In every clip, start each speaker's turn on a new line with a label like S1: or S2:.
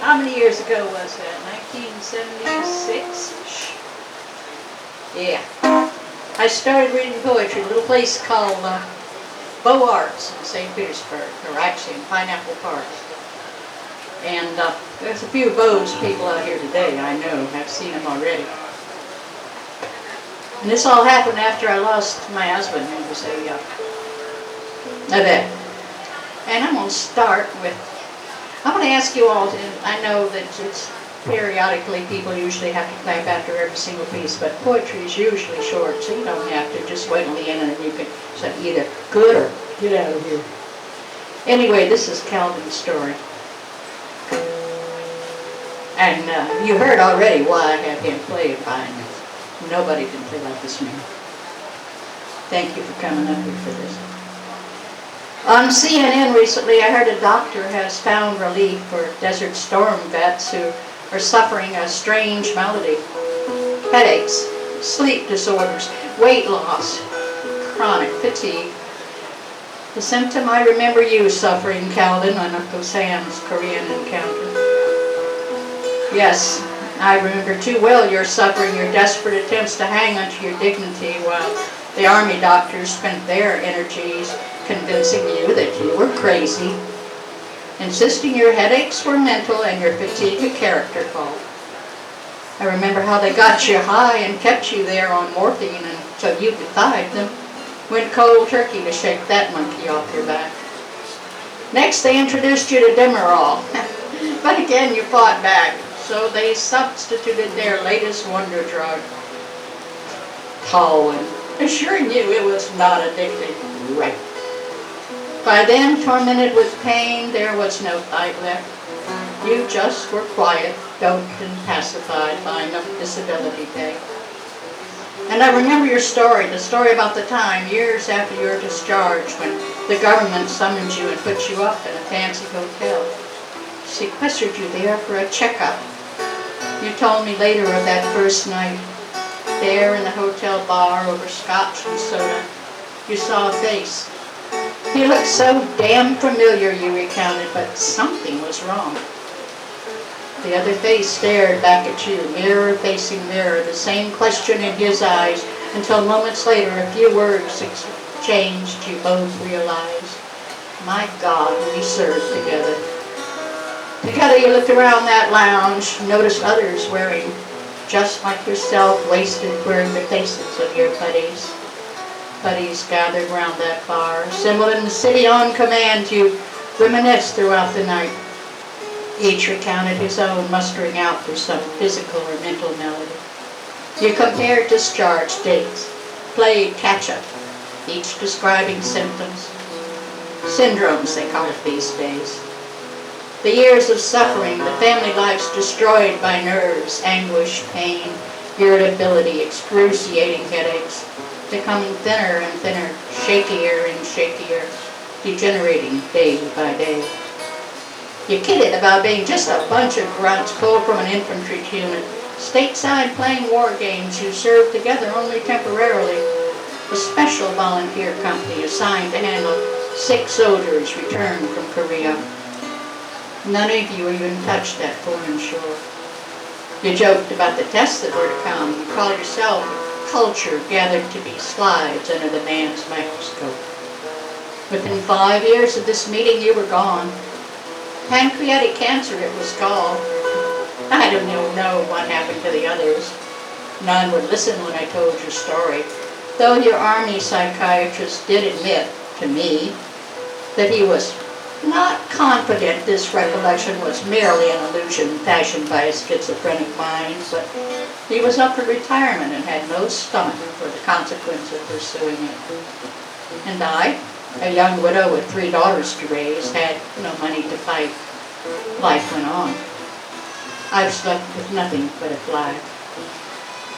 S1: How many years ago was that? 1976-ish? Yeah. I started reading poetry at a little place called Beaux Arts in St. Petersburg, or actually in Pineapple Park. And there's a few Beaux people out here today, I know. I've seen them already. And this all happened after I lost my husband, who was a vet. And I'm going to start with, I'm going to ask you all, I know that it's periodically people usually have to clap after every single piece, but poetry is usually short, so you don't have to. Just wait till the end and you can say either good or get out of here. Anyway, this is Calvin's story. And you heard already why I have him play it by me. Nobody can play like this man. Thank you for coming up here for this. On CNN recently, I heard a doctor has found relief for Desert Storm vets who are suffering a strange malady. Headaches, sleep disorders, weight loss, chronic fatigue. The symptom I remember you suffering, Calvin, on Uncle Sam's Korean encounter. Yes, I remember too well your suffering, your desperate attempts to hang onto your dignity while the army doctors spent their energies convincing you that you were crazy, insisting your headaches were mental and your fatigue a character fault. I remember how they got you high and kept you there on morphine until you defied them, went cold turkey to shake that monkey off your back. Next they introduced you to Demerol, but again you fought back. So they substituted their latest wonder drug, Talwin, assuring you it was not addictive. Right. By then, tormented with pain, there was no fight left. You just were quiet, doped, and pacified by enough disability pay. And I remember your story, the story about the time, years after your discharge, when the government summoned you and put you up in a fancy hotel, sequestered you there for a checkup. You told me later of that first night, there in the hotel bar over scotch and soda, you saw a face. He looked so damn familiar, you recounted, but something was wrong. The other face stared back at you, mirror facing mirror, the same question in his eyes, until moments later a few words exchanged, you both realized, my God, we served together. Together you looked around that lounge, noticed others wearing, just like yourself, wasted, wearing the faces of your buddies. Buddies gathered round that bar, assembled in the city on command. You reminisced throughout the night. Each recounted his own, mustering out for some physical or mental malady. You compared discharge dates, played catch-up, each describing symptoms. Syndromes, they call it these days. The years of suffering, the family lives destroyed by nerves, anguish, pain, irritability, excruciating headaches, becoming thinner and thinner, shakier and shakier, degenerating day by day. You kidded about being just a bunch of grunts pulled from an infantry unit, stateside playing war games you served together only temporarily, a special volunteer company assigned to handle sick soldiers returned from Korea. None of you even touched that foreign shore. You joked about the tests that were to come. You called yourself culture gathered to be slides under the man's microscope. Within 5 years of this meeting, you were gone. Pancreatic cancer, it was called. I don't even know what happened to the others. None would listen when I told your story, though your army psychiatrist did admit to me that he was not confident this recollection was merely an illusion fashioned by a schizophrenic mind, but he was up for retirement and had no stomach for the consequence of pursuing it. And I, a young widow with 3 daughters to raise, had no money to fight. Life went on. I was left with nothing but a flag.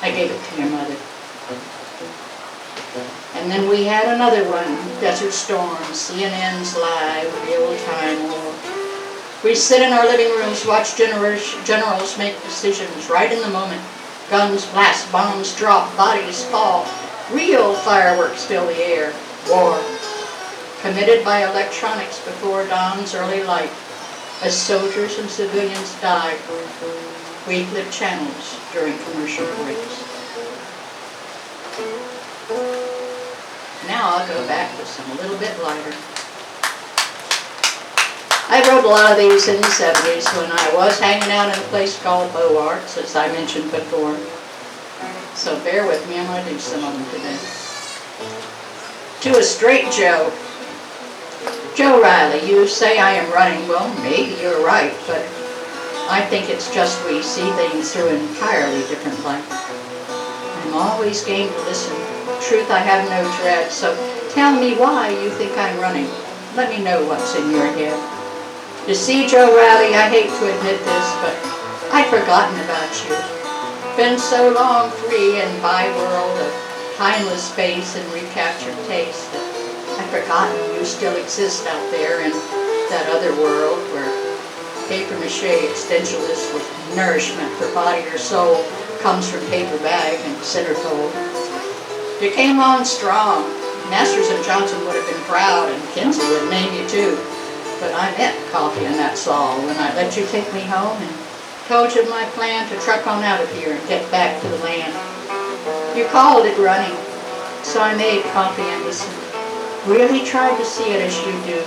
S1: I gave it to your mother. And then we had another one, Desert Storm, CNN's live, real-time war. We sit in our living rooms, watch generals make decisions right in the moment. Guns blast, bombs drop, bodies fall. Real fireworks fill the air. War. Committed by electronics before dawn's early light. As soldiers and civilians died, we flipped channels during commercial breaks. Now I'll go back to some a little bit lighter. I wrote a lot of these in the 70s when I was hanging out in a place called Beaux Arts, as I mentioned before. So bear with me, I'm going to do some of them today. To a straight Joe. Joe Riley, you say I am running. Well, maybe you're right, but I think it's just we see things through an entirely different light. I'm always game to listen. Truth, I have no dread, so tell me why you think I'm running. Let me know what's in your head. You see, Joe Riley, I hate to admit this, but I'd forgotten about you. Been so long free in my world of timeless space and recaptured taste that I've forgotten you still exist out there in that other world where papier-mâché extensionless with nourishment for body or soul comes from paper bag and centerfold. You came on strong. Masters and Johnson would have been proud, and Kinsey would name you too. But I meant coffee in that saw when I let you take me home and told you my plan to truck on out of here and get back to the land. You called it running, so I made coffee and listened. Really tried to see it as you do.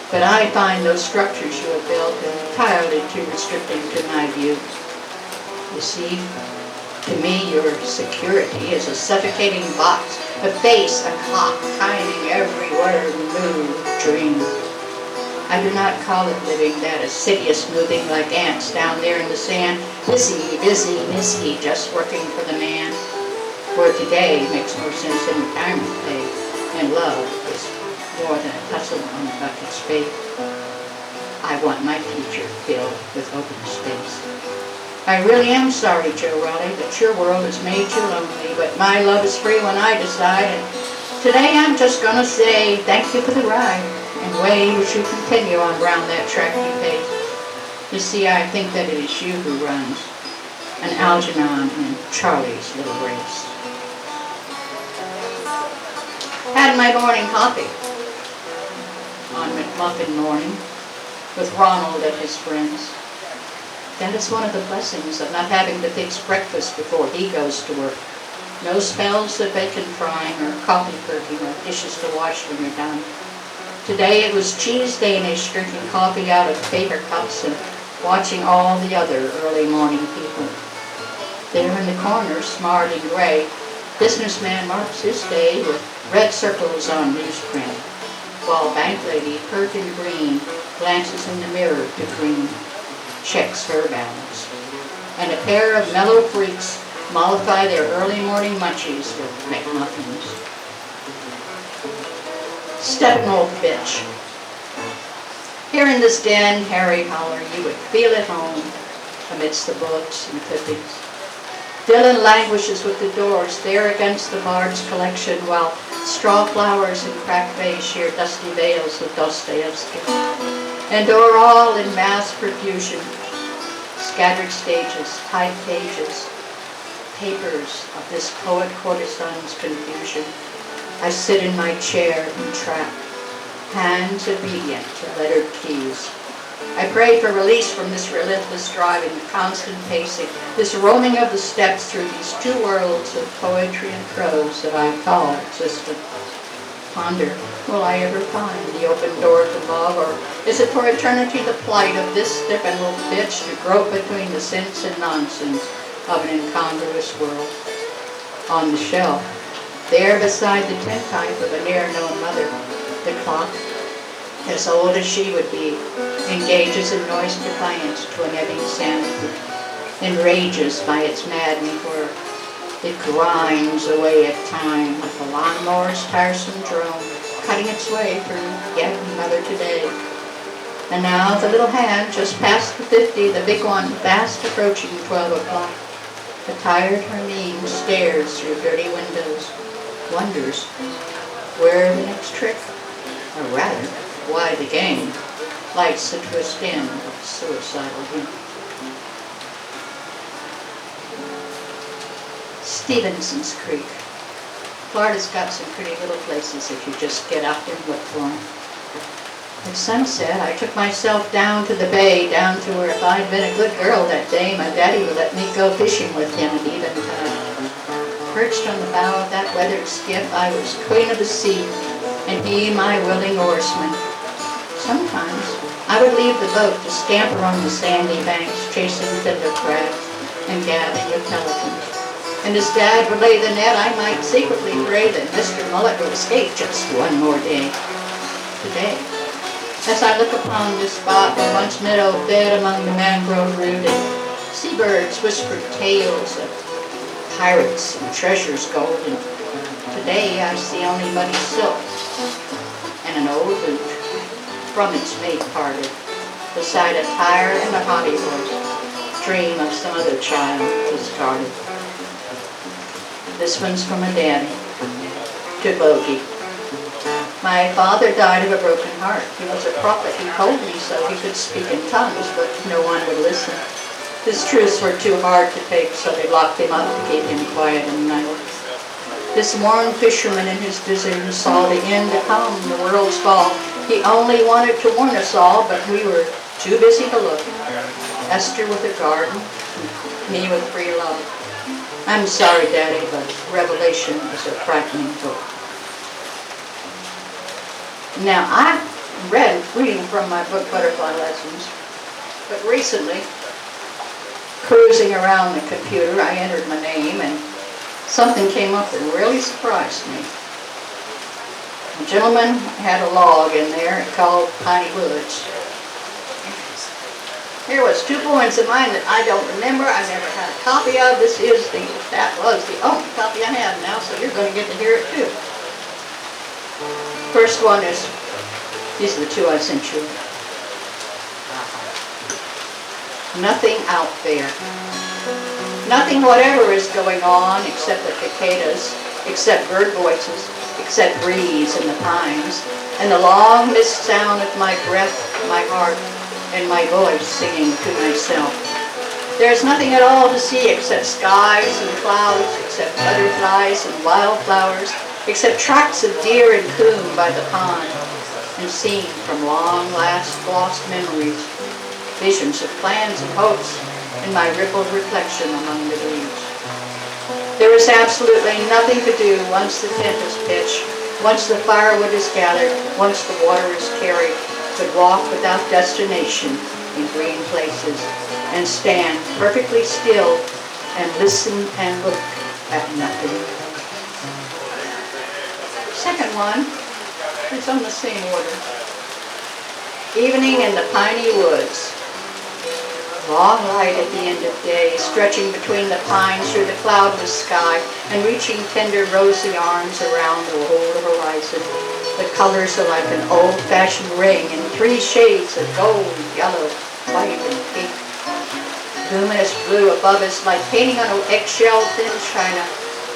S1: But I find those structures you have built entirely too restricting to my view. You see, to me your security is a suffocating box, a face, a clock, timing every word, move, dream. I do not call it living, that assiduous moving like ants down there in the sand, busy, busy, busy, just working for the man. For today makes more sense than retirement pay, and love is more than a tussle on the bucket spade. I want my future filled with open space. I really am sorry, Joe Riley, that your world has made you lonely, but my love is free when I decide, and today I'm just gonna say thank you for the ride. And wave as you continue on round that track you pace. You see, I think that it is you who runs an Algernon in Charlie's little race. Had my morning coffee on McMuffin morning with Ronald and his friends. That is one of the blessings of not having to fix breakfast before he goes to work. No smells of bacon frying or coffee cooking or dishes to wash when you're done. Today it was cheese Danish, drinking coffee out of paper cups and watching all the other early morning people. There in the corner, smart and gray, businessman marks his day with red circles on newsprint, while bank lady, pert and green, glances in the mirror to green, checks her balance. And a pair of mellow freaks mollify their early morning munchies with McMuffins. Stepping old bitch. Here in this den, Harry Holler, you would feel at home amidst the books and clippings. Dylan languishes with the doors there against the Bard's collection, while straw flowers and cracked vase share dusty veils with Dostoevsky. And o'er all in mass profusion, scattered stages, tied pages, papers of this poet courtesan's confusion. I sit in my chair entrapped, hands obedient to lettered keys. I pray for release from this relentless driving, the constant pacing, this roaming of the steps through these two worlds of poetry and prose that I call existent. Ponder, will I ever find the open door to love, or is it for eternity the plight of this stiff-and little bitch to grope between the sense and nonsense of an incongruous world? On the shelf, there beside the tintype of a ne'er-known mother, the clock, as old as she would be, engages in noise defiance to an ebbing sanity, enrages by its maddening whir. It grinds away at time with the lawnmower's tiresome drone, cutting its way through yet another today. And now the little hand just past the 50, the big one fast approaching 12 o'clock. The tired Hermine stares through dirty windows, wonders where the next trick, or rather, why the game, lights the twist end of suicidal hint. Stevenson's Creek. Florida's got some pretty little places if you just get out there and look for them. At sunset, I took myself down to the bay, down to where if I'd been a good girl that day, my daddy would let me go fishing with him at eventide. Perched on the bow of that weathered skiff, I was queen of the sea, and he my willing oarsman. Sometimes I would leave the boat to scamper on the sandy banks, chasing fiddler crabs and gabbing with pelicans. And as Dad would lay the net, I might secretly pray that Mr. Mullet would escape just one more day. Today, as I look upon this spot where once meadow fed among the mangrove root, and seabirds whispered tales of pirates and treasures golden, today I see only muddy silt and an old lute from its mate parted, beside a tire and a hobby horse, dream of some other child discarded. This one's from a daddy to Bogey. My father died of a broken heart. He was a prophet. He told me so. He could speak in tongues, but no one would listen. His truths were too hard to take, so they locked him up to keep him quiet in the night. This worn fisherman in his vision saw the end to come, the world's fall. He only wanted to warn us all, but we were too busy to look. Esther with a garden, me with free love. I'm sorry, Daddy, but Revelation is a frightening book. Now, I reading from my book, Butterfly Lessons, but recently, cruising around the computer, I entered my name, and something came up that really surprised me. A gentleman had a log in there called Piney Woods. Here was 2 poems of mine that I don't remember. I never had a copy of. That was the only copy I have now, so you're going to get to hear it too. First one is, these are the 2 I sent you. Nothing out there. Nothing whatever is going on except the cicadas, except bird voices, except breeze in the pines, and the long mist sound of my breath, my heart, and my voice singing to myself. There's nothing at all to see except skies and clouds, except butterflies and wildflowers, except tracks of deer and coon by the pond, and seen from long last lost memories, visions of plans and hopes, and my rippled reflection among the leaves. There is absolutely nothing to do once the tent is pitched, once the firewood is gathered, once the water is carried, but walk without destination in green places, and stand perfectly still and listen and look at nothing. Second one is on the same order. Evening in the piney woods. Long light at the end of day, stretching between the pines through the cloudless sky and reaching tender rosy arms around the whole horizon. The colors are like an old-fashioned ring in 3 shades of gold, yellow, white, and pink. Luminous blue above us like painting on an eggshell thin china.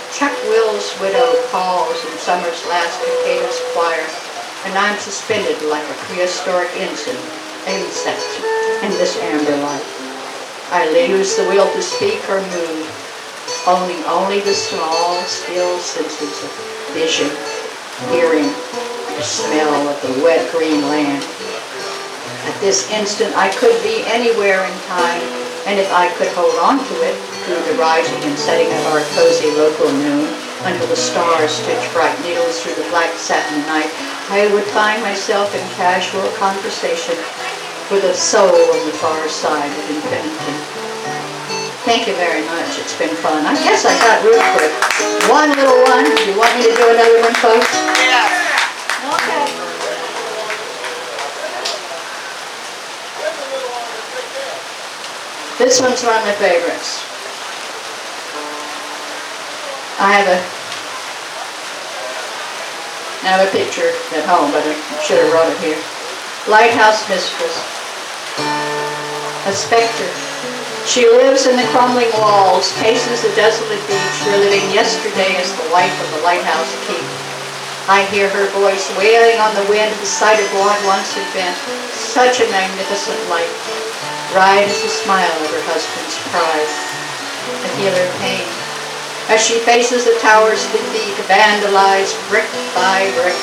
S1: Chuck Will's widow calls in summer's last cicadas choir, and I'm suspended like a prehistoric insect in this amber light. I lose the will to speak or move, owning only the small, still senses of vision, hearing, the smell of the wet green land. At this instant, I could be anywhere in time, and if I could hold on to it through the rising and setting of our cozy local noon, until the stars stitch bright needles through the black satin night, I would find myself in casual conversation with a soul on the far side of infinity. Thank you very much. It's been fun. I guess I got real quick. One little one. Do you want me to do another one, folks?
S2: Yeah.
S1: Okay. This one's one of my favorites. I have a picture at home, but I should have wrote it here. Lighthouse Mistress. A specter. She lives in the crumbling walls, paces the desolate beach, reliving yesterday as the wife of the lighthouse keep. I hear her voice wailing on the wind at the sight of what once had been such a magnificent light, bright as the smile of her husband's pride, a healer pain. As she faces the tower's defeat, vandalized brick by brick,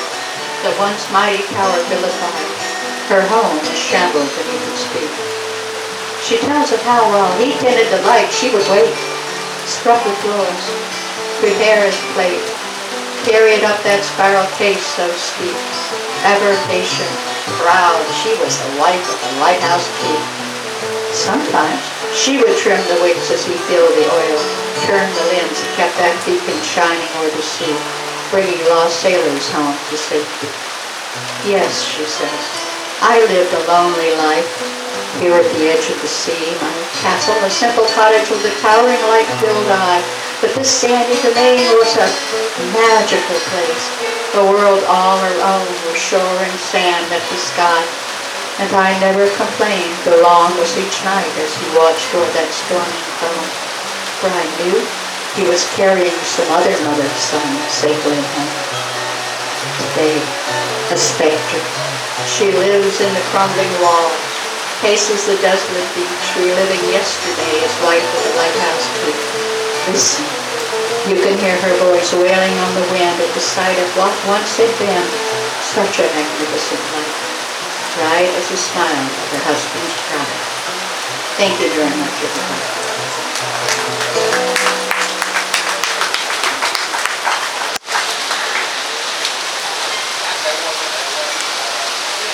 S1: the once mighty tower vilified, Her home was shambled beneath its feet. She tells of how, while he tended the light, she would wait, scrub the floors, prepare his plate, carry it up that spiral case so steep. Ever patient, proud, she was the wife of a lighthouse keep. Sometimes she would trim the wicks as he filled the oil, turn the limbs that kept that beacon shining o'er the sea, bringing lost sailors home to safety. Yes, she says, I lived a lonely life, here at the edge of the sea, my castle, a simple cottage with a towering light-filled eye. But this sandy domain was a magical place, a world all her own, where shore and sand met the sky. And I never complained, though long was each night as he watched toward that storming foam. For I knew he was carrying some other mother's son safely home. Today, a specter, she lives in the crumbling walls, paces the desolate beach, reliving yesterday as wife of the lighthouse keep. Listen, you can hear her voice wailing on the wind at the sight of what once had been such a magnificent life, bright as a smile of her husband's pride. Thank you very much, everybody.